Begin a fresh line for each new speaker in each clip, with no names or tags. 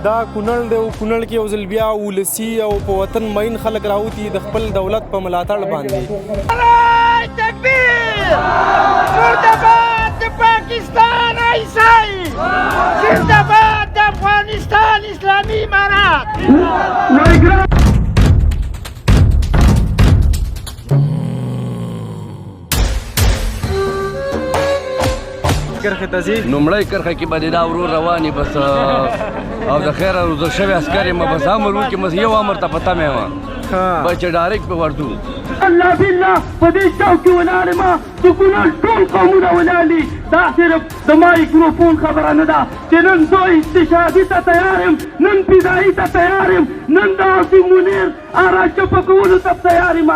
دا کونړ دی او کونړ کې یو ځل بیا ولسي او په وطن مین خلک راوتي د خپل دولت په ملاتړ باندې.
الله تکبیر مردباد د پاکستان عیسائی زنده‌باد د افغانستان اسلامي امارات.
کرخه ته ځي
لومړی کرخه کې به دا ورور رواني بس او د خیره روزل شوی عسکر یم بس امر وکړي بس یو امر ته پته مې وه بس چې ډایرکټ پې ورځو.
الله بالله په دې چوک کې ولاړ یم د کونړ ټول قومونه ولاړ دي. دا صرف د مایکروفون خبره نه ده چې نن زه استشهادي ته تیار یم، نن فدایي ته تیار یم، نن د عظیم منیر اره چپه کولو ته تیار یم.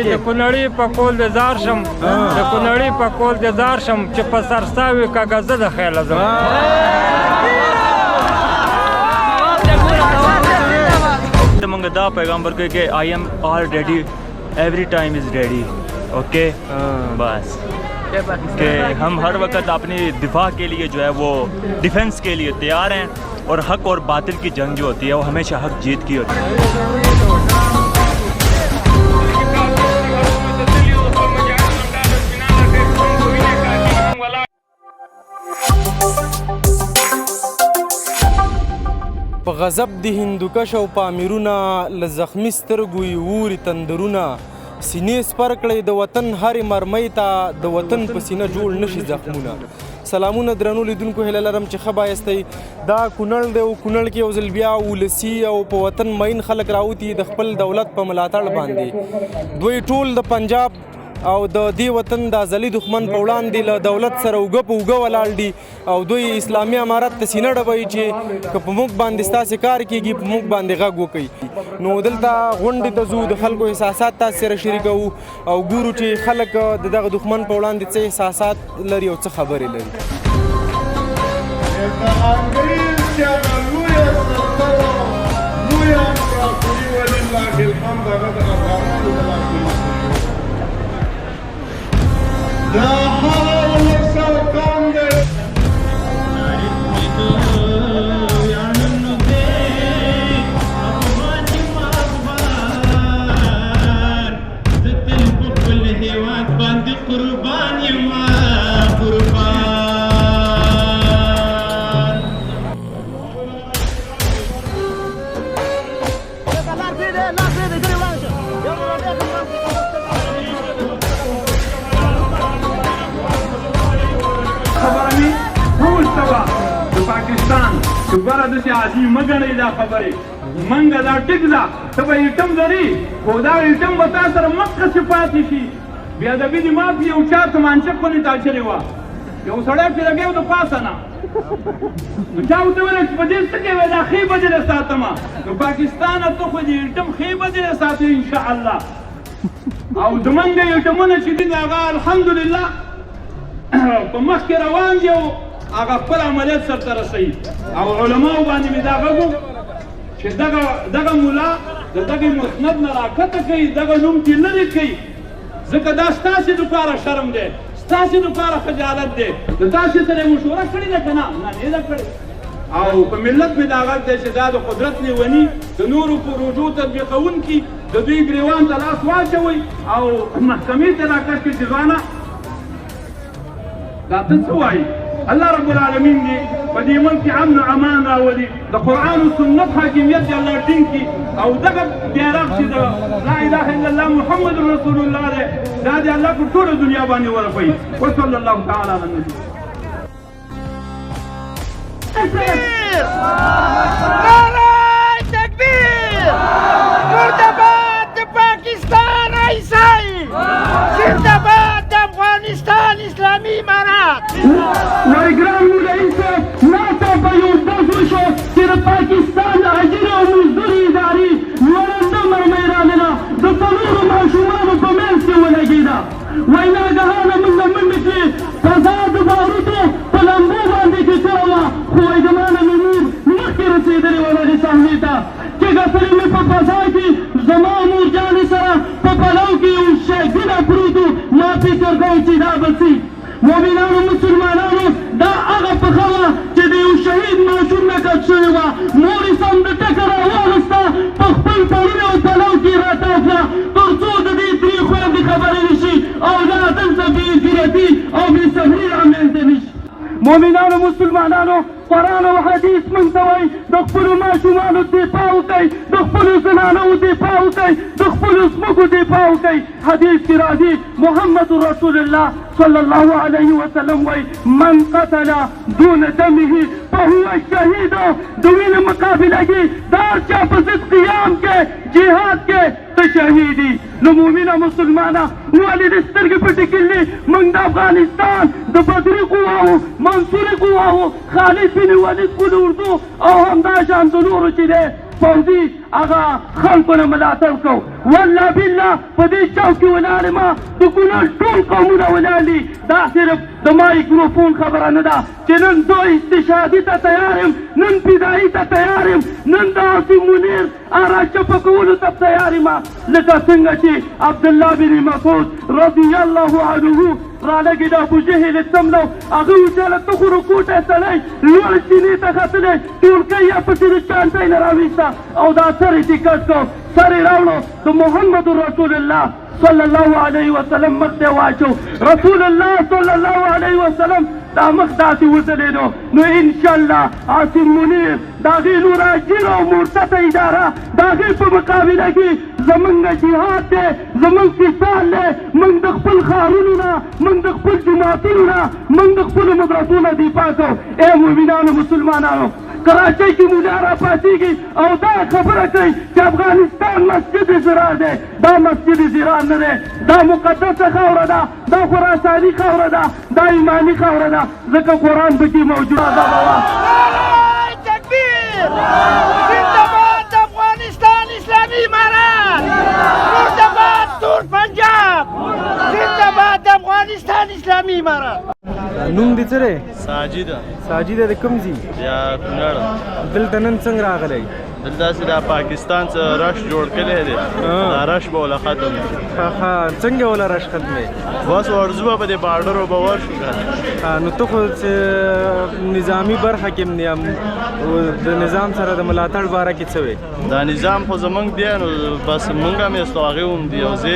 د کونړي په کول د زار شم د کونړي په کول د زار شم چې په سرساوي کاغذ د خیال ازم
زمونږ دا پیغمبر کوي کہ آئی ایم آل ریڈی ایوری ٹائم از ریڈی اوکے بس کہ ہم ہر وقت اپنی دفاع کے لیے جو ہے وہ ڈیفنس کے لیے تیار ہیں اور حق اور باطل کی جنگ جو ہوتی ہے وہ ہمیشہ حق جیت کی ہوتی ہے.
په غضب د هندوکش او پامیرونه له زخمي سترګو یې اوري تندرونه سینې سپر کړئ د وطن هرې مرمۍ ته د وطن په سینه جوړ نشي زخمونه. سلامونه درنو لیدونکو، هیله لرم چې ښه بایستئ. دا کونړ دی او کونړ کې یو ځل بیا ولسي او په وطن مین خلک راوتي د خپل دولت په ملاتړ باندې. دوی ټول د پنجاب او د دې وطن د ازلي دښمن په وړاندې له دولت سره اوږه په اوږه ولاړ دي او دوی اسلامي امارت ته سینه ډبوي چې که په موږ باندې ستاسې کار کیږي په موږ باندې غږ وکوي. نو دلته غونډې ته ځو، د خلکو احساسات تاسو سره شریکوو او ګورو چې خلک د دغه دښمن په وړاندې څه احساسات لري او څه خبرې لري.
خبره داسې عادي مه ګڼئ دا خبرې منګه دا ټیک ده ته به ایټم لري خو دا ایټم به تا سره مخکې پاتې شي. بېادبي دې معاف یو چا تمانچه خونې ته اچلې وه یو سړی پرې لګی و د پاسه نه نو چا ورته ویله چې په دې څه کوې دا ښې به دې له ساتمه نو پاکستانه ته خو دې ایټم ښې به دې له ساتې انشاءالله. او زمونږ ایټمونه چې دي د هغه الحمدلله په مخ کې روان دي او هغه خپل عملیات سرته رسوي. او علماو باندې مې دا غږ چې دغه ملا د دغې مسند نه راکښته کوي دغه نوم دې لرې کوي ځکه دا ستاسې دپاره شرم دی ستاسې دپاره خجالت دی. د تاسې سره یې مشوره کړې ده که نه نه ده کړې. او په ملت مې دا غږ دی چې دا د قدرت لیوني د نورو پروژو تطبیقوونکي د دوی ګریوان ته لاس واچوئ او محکمې ته راکش کړئ چې ځوانه دا ته څه وایي. الله رب العالمین دی په دې ملک کې امن او امان راولي، د قرآن او سنت حاکمیت دی الله ټینګ کړي او دغه بیرغ چې د لا اله الا الله محمد رسول الله دی دا د الله په ټوله دنیا باندې ورپوي. وصلی الله تعالی علی النبي.
نعره تکبیر مردباد د پاکستان عیسائی زنده‌باد د افغانستان اسلامي امارات.
وایګرام رئیس ناڅاپه په یو ډز وشو چې د پاکستان د اجرې او مزدوري ادارې لوړنده مرمۍ راغله د څلورو ماشومانو په منځ کې ولګېده. وایي ناګهانه موږ منډې کړې فضا د باروتو په لمبو باندې چې څه
زما مور جانې سره په پلو کې یو شګونه پروت و ما فکر کوم چې دا به څه مؤمنانو مسلمانانو دا هغه پښه وه چې د یو شهید ماشوم نه کټ شوې وه مور یې سم د ټکه راواغسته په خپل پړونې او پلو کې یې راتاو کړه تر څو د دې درې خویندې خبرې نه شي او دا دلته بې عزتي او بې صبري رامنځته نه شي مؤمنانو مسلمانانو قرآن او حدیث موږ ته وایي د خپلو ماشومانو دفاع وکړئ د خپلو زنانو دفاع وکړئ د خپلو ځمکو دفاع وکړئ حدیث کې راځي محمد رسول الله صلی الله علیه وسلم وایي من قتل دون دمه فهو شهید د وینې مقابله کې د هر چا په ضد قیام کې جهاد کې ته شهیدي نو مؤمنه مسلمانه ولې د سترګې پټې کړلې موږ د افغانستان د بدري قواو منصوري قواو خالد بن ولید کل اردو او همدا شان د نورو چې دی فوزي هغه خلکو نه ملاتړ کو والله بالله په دې چوک کې ولاړ ما د کونړ ټول قومونه ولاړ دي دا صرف د مایکروفون خبره نه ده چې نن زه استشهادي ته تیار یم نن فدایي ته تیار یم نن د عاصم منیر اره چپه کولو ته تیار یم لکه څنګه چې عبدالله بن مسعود رضی الله عنه رالګې د ابوجهل څملو هغه وچاله ته خو رکوټی سړی لوړ چینې ته ختلی ټولکۍ یې پسې د چانټۍ نه راویسته او دا سر یې ټیکټ کو سر یې راوړو د محمد رسول الله صلی الله علیه وسلم مخ ته واچو رسول الله صلی الله علیه وسلم دا مخ داسې وځلېدو نو انشاءالله عاصم منیر د هغې نور اجیر او مرتده اداره د هغې په مقابله کې زمونږ جهاد دی زمونږ قتال دی موږ د خپل ښارونو نه موږ د خپل جوماتونو نه موږ د خپلو مدرسو نه دفاع کوو ای مؤمنانو مسلمانانو کراچۍ کې مولا راپاڅېږي او دا خبره کوي چې افغانستان مسجد زرار دی دا مسجد زرار نه دی دا مقدسه خاوره ده دا خراساني خاوره ده دا ایماني خاوره ده ځکه قرآن پکې موجود ده بابا
تکبیر زنده‌باد افغانستان اسلامی امارات مردباد تور پنجاب زنده‌باد افغانستان اسلامی امارات
نوم دې څه دی
ساجد
ساجد د کوم ځای
یا کونړ
دلته نن څنګه راغلی
دلته چې دا پاکستان څخه رش جوړ کړی دی دا رش به ولا ختم
څنګه ولا رش ختمې
بس ورځو به د بارډر به ورشو
نو ته خو نظامی برخه کې د نظام سره د ملاتړ باره کې څه وې
دا نظام خو زمونږ دی نو بس مونږ هم یې هغې هم دی یو ځای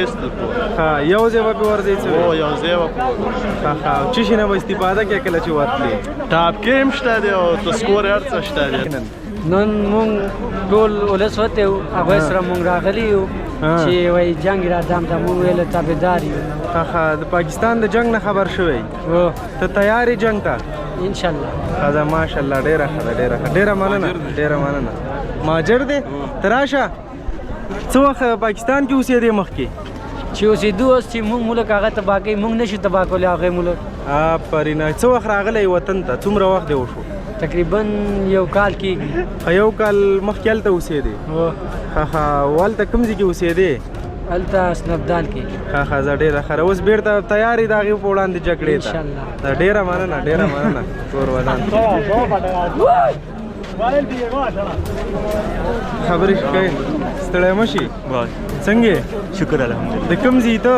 یو ځای به پې ورځئ څه
او یو ځای به
څه شي نه به استفاده کې کله چې ورتلې
ټاپ کې هم شته دی او تسکور هر څه شته دی
نن مونږ ټول ولس وته یو هغوی سره مونږ راغلي یو چې وایي جنګ راځم ته مونږ ویله تابعدار یو
د پاکستان د جنګ نه خبر شوی ته تیار یې جنګ ته
انشاءالله
ښه ماشاءالله ډېره ښه ده ډېره مننه ډېره مننه مهاجر دی ته راشه څه وخت پاکستان کې اوسېدې مخکې
چې اوسېدو اوس چې مونږ ملک هغه تباه کوي مونږ نشو تباه کولی هغې ملک
آفرین څه وخت راغلی وطن ته څومره وخت دی وشو
تقریبا یو کال کېږي
یو کال مخکې هلته اوسېدې هلته کوم ځای کې اوسېدې
هلته اسنابدال کې
زه ډېره ښه اوس بېرته تیار یې د هغې په وړاندې جګړې ته ډېره مننه ډېره مننه کور ودان خبرې کوي ستړی مه شي څنګه
شکر الحمدلله
د کوم ځای ته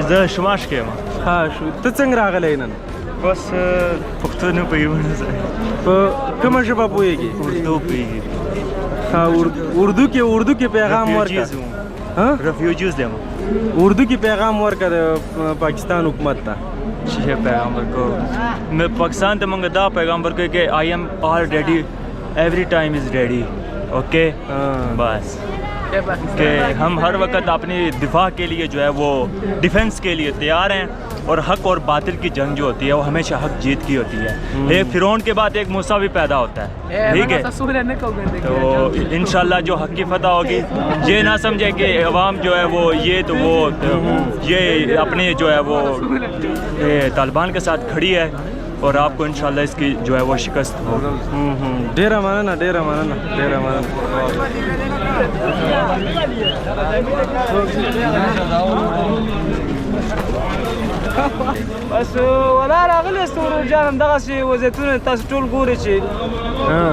زه شماش کې یم
ښه شو ته څنګه راغلی نن
بس پښتو نه پوهېږم
په کومه ژبه پوهېږي
اردو پوهېږي
اردو کې پیغام ورکړه
रेफ्यूजीज दे
उर्दू की पैगाम वर्क पाकिस्तान हुकूमत था
पैगम्बर को मैं पाकिस्तान ते मंगा दा पैगम्बर को कि I am all ready every time is ready okay बस कि हम हर वक्त अपनी दिफा के लिए जो है वो डिफेंस के लिए तैयार हैं और हक और बातिल की जंग जो होती है वो हमेशा हक जीत की होती है एक फिरौन के बाद एक मूसा भी पैदा होता है ठीक है तो इंशाल्लाह जो हक की फतह होगी ये ना समझे कि अवाम जो है वो ये तो वो ये अपने जो है वो तालिबान के साथ खड़ी है और आपको इंशाल्लाह इसकी जो है वो शिकस्त होगी
डेरा मानना डेरा मानना डेरा मानना
بس ولا راغلی ستورو جانم دغسې وضعیتونه تاسو ټول ګورئ چې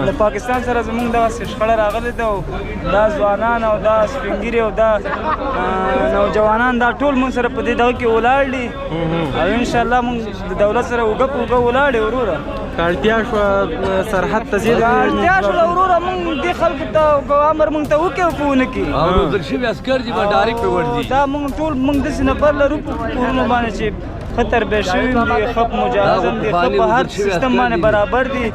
له پاکستان سره زموږ دغسې شخړه راغلې ده او دا ځوانان او دا سپین ږیري او دا نوجوانان دا ټول موږ سره په دې دغه کې ولاړ دي او انشاءالله موږ د دولت سره اوږه په اوږه ولاړ یو وروره
که اړتیا شوه سرحد ته ځې
اړتیا شوله وروره موږ دې خلکو ته امر موږ ته وکړي او په ونه کړي
او روزل شوي عسکر دي به ډارې پرې ورځي
دا موږ ټول موږ داسې نفر لرو په کورونو باندې چې ښه تربیه شوي دي ښه مجهزم دي ښه په هر سیستم باندې برابر دي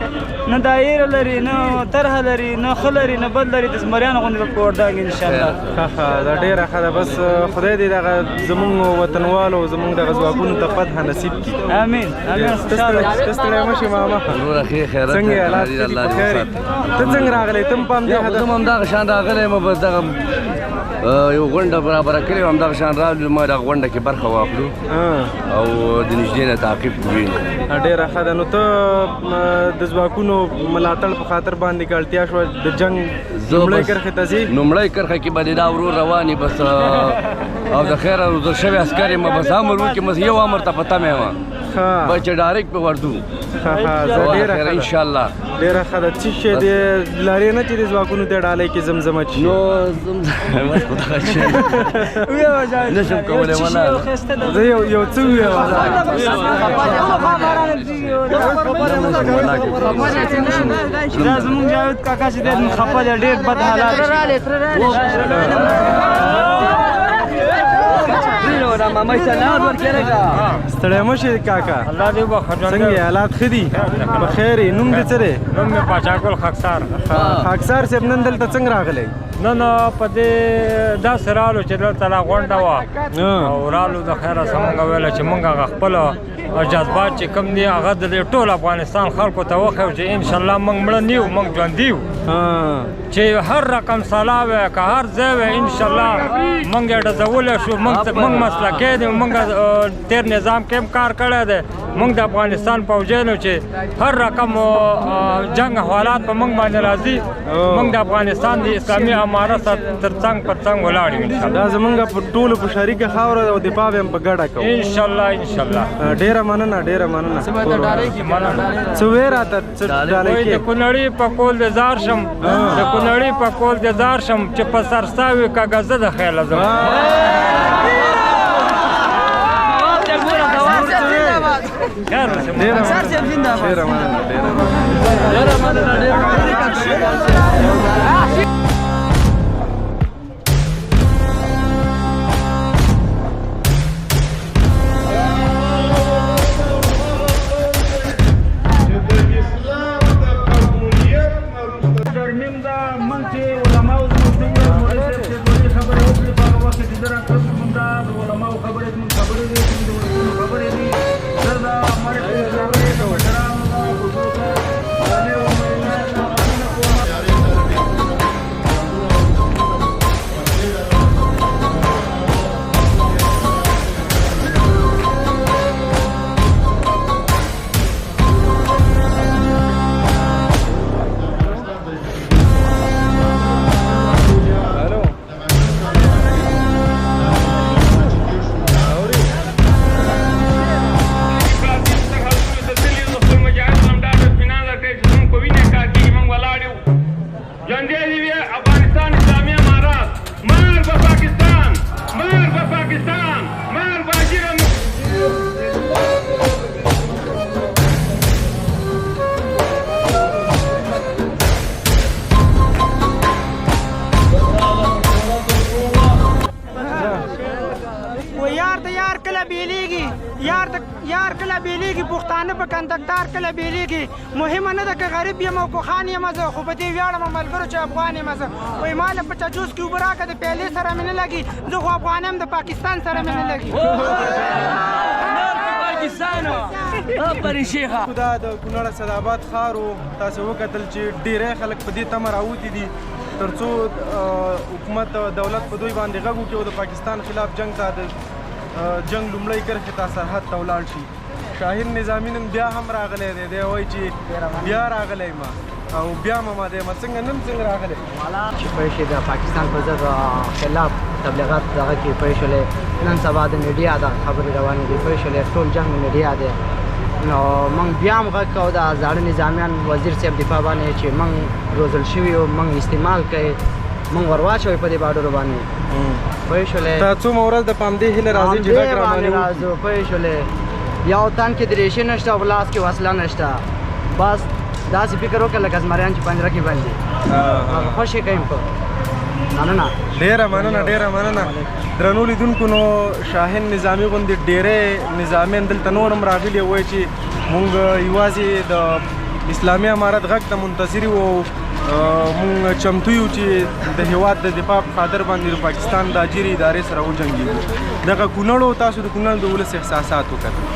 نه دایره لري نه طرحه لري نه ښه لري نه بد لري د زمریانو غوندې به په ورداږي انشاءالله
ښه دا ډېره ښه ده بس خدای دې دغه زموږ وطنوالو زموږ دغه ځواکونو ته فتح نصیب کړي
امین امین
ته ستړی مه شې ماما
وروره ښې خیرت
څنګه یې حالات ښه دي په خیر یې ته څنګه راغلی ته هم په همدې هدف
زه هم همدغه شان راغلی یم بس دغه یو غونډه برابره کړې وه همدغه شان راغلو ما دغه غونډه کې برخه واخلو او د نږدې نه تعقیب کړو
ډېره ښه ده نو ته د ځواکونو ملاتړ په خاطر باندې که اړتیا شوه د جنګ لومړۍ کرښې ته ځې
لومړۍ کرښه کې به دې دا ورور روانې بس او د خیره روزل شوی عسکر یم بس امر وکړي بس یو امر ته په تمه یم بس چې ډایرکټ په وردو انشاءالله
ډېره ښه ده څه شی دی لرې نه چې د ځواکونو ته ډالۍ کې زمزمه چي
نو نشم کولی ولا
زه یو څه ووایم
دا زموږ جاوید کاکا چې دی خفه دی ډېر بد حالات
ستړی مه شې کاکا
الله دې وبخښه
څنګه یې حالات ښه دي په خیر یې نوم دې څه دی
نوم مې پاچاګل خاکسار
خاکسار صاحب نن دلته څنګه راغلی
نن په دې داسې رالو چې دلته لا غونډه وه او رالو د خیره څه مونږ ویله چې مونږ هغه خپل جذبات چې کوم دي هغه د ټول افغانستان خلکو ته وښیو چې انشاءالله مونږ مړه نه یو مونږ ژوندي یو چې هر رقم سلا وی که هر ځای وی انشاءالله مونږ یې ډزولی شو مونږ مسلکی دي مونږ تیر نظام کې هم کار کړی دی مونږ د افغانستان پوځیانو چې هر رقم جنگ حالات په مونږ باندې راځي مونږ د افغانستان د اسلامي امارت سره تر څنګ پر څنګ ولاړ یو
دا زمونږ په ټولو په شریکه خاوره او دفاع به هم په ګډه کوو
انشاءالله انشاءالله
ډېره مننه ډېره مننه څه وې راته څه ډالۍ کې
د کونړي په کول د زار شم د کونړي په کول د زار شم چې په سرساوي کاغذه د خیاله زم
یار کله بیلیږي پښتانه په کندکدار کله بیلیږي مهمه نه ده که غریب یم او که خان یم زه خو په دې ویاړم ملګرو چې افغان یم زه وایي ما له په چجوس کې اوبه راکړه د پیالې سره مې نه لګي زه خو افغان یم د پاکستان سره مې نه لګي
دا د کونړ سداباد ښار و تاسو وکتل چې ډېری خلک په دې تمه راوتي دي تر څو حکومت دولت په دوی باندې غږ وکړي او د پاکستان خلاف جنګ ته د جنگ لومړی کرښې ته سرحد ته ولاړ شي شاهین نظامي نن بیا هم راغلی دی دی وایي چې بیا راغلی ما او بیا مما دی ما څنګه نن څنګه راغلی
چې د پاکستان په ضد خلاف
تبلیغات دغه کې پوه شولې نن سبا د میډیا د خبرې روانې دي پوه شولې ټول جنګ میډیا دی نو موږ بیا هم غږ کوو د زاړه نظامیان وزیر صاحب دفاع باندې چې موږ روزل شوي یو موږ استعمال کوي موږ ور واچوئ په دې باډرو باندې پوه شولې
ته څومره ورځ د په همدې هیله راځې چې غږ رامالي وکړو
راځو پوه شولې یو تن کې درېشي نشته او لاس کې وسله نشته بس داسې فکر وکړه لکه زمریان چې پنجره کې بندي خوشې کوي په مننه
ډیره مننه درنو لیدونکو نو شاهین نظامي غوندې ډیرې نظامیان دلته نور هم راغلي وایي چې مونږ یوازې د اسلامي امارت غږ ته منتظر یو مونږ چمتو یو چې د هیواد د دفاع په خاطر باندې د پاکستان د اجري ادارې سره وجنګېږو دغه کونړ او تاسو د کونړ د ولس احساسات وکړئ